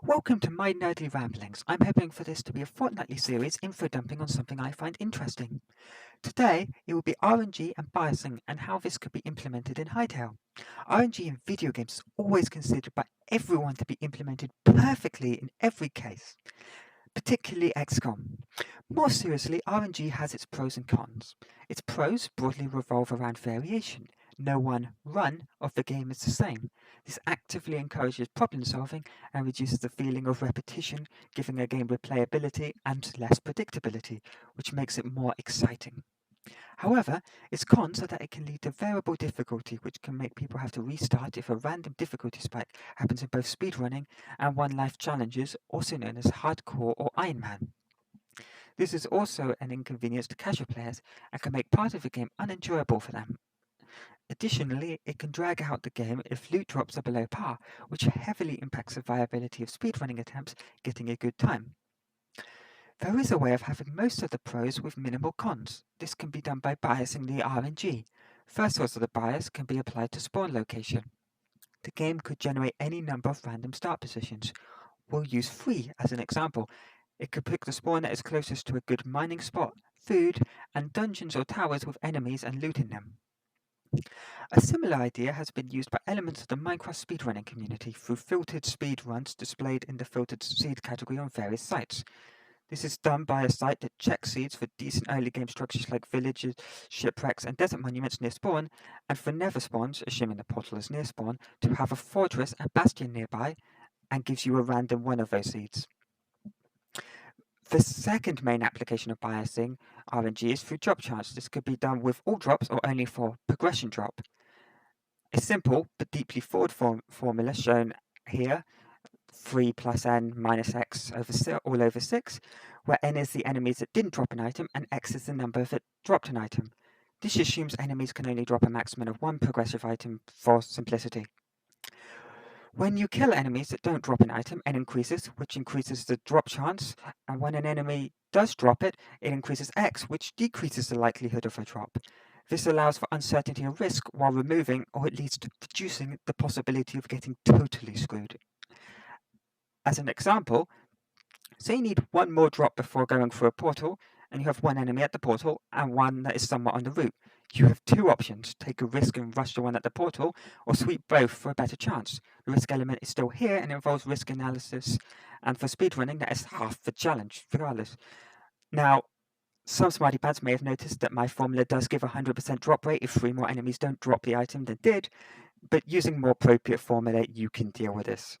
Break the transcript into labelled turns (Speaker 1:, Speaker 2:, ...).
Speaker 1: Welcome to my nerdly ramblings. I'm hoping for this to be a fortnightly series info dumping on something I find interesting. Today, it will be RNG and biasing and how this could be implemented in Hytale. RNG in video games is always considered by everyone to be implemented perfectly in every case, particularly XCOM. More seriously, RNG has its pros and cons. Its pros broadly revolve around variation. No one run of the game is the same. This actively encourages problem solving and reduces the feeling of repetition, giving a game replayability and less predictability, which makes it more exciting. However, its cons are that it can lead to variable difficulty, which can make people have to restart if a random difficulty spike happens in both speedrunning and one life challenges, also known as hardcore or Iron Man. This is also an inconvenience to casual players and can make part of the game unenjoyable for them. Additionally, it can drag out the game if loot drops are below par, which heavily impacts the viability of speedrunning attempts getting a good time. There is a way of having most of the pros with minimal cons. This can be done by biasing the RNG. First source of the bias can be applied to spawn location. The game could generate any number of random start positions. We'll use 3 as an example. It could pick the spawn that is closest to a good mining spot, food, and dungeons or towers with enemies and loot in them. A similar idea has been used by elements of the Minecraft speedrunning community through filtered speed runs displayed in the filtered seed category on various sites. This is done by a site that checks seeds for decent early game structures like villages, shipwrecks, and desert monuments near spawn, and for never spawns, assuming the portal is near spawn, to have a fortress and bastion nearby, and gives you a random one of those seeds. The second main application of biasing RNG is through drop chance. This could be done with all drops or only for progression drop. A simple but deeply flawed formula shown here 3 plus n minus x all over 6, where n is the enemies that didn't drop an item and x is the number that dropped an item. This assumes enemies can only drop a maximum of 1 progressive item for simplicity. When you kill enemies that don't drop an item, n increases, which increases the drop chance, and when an enemy does drop it, it increases x, which decreases the likelihood of a drop. This allows for uncertainty and risk while removing, or at least reducing, the possibility of getting totally screwed. As an example, say you need one more drop before going through a portal, and you have one enemy at the portal and one that is somewhat on the route. You have 2 options: take a risk and rush the one at the portal, or sweep both for a better chance. The risk element is still here and involves risk analysis, and for speedrunning, that is half the challenge, regardless. Now, some smarty pants may have noticed that my formula does give a 100% drop rate if 3 more enemies don't drop the item than did, but using more appropriate formula, you can deal with this.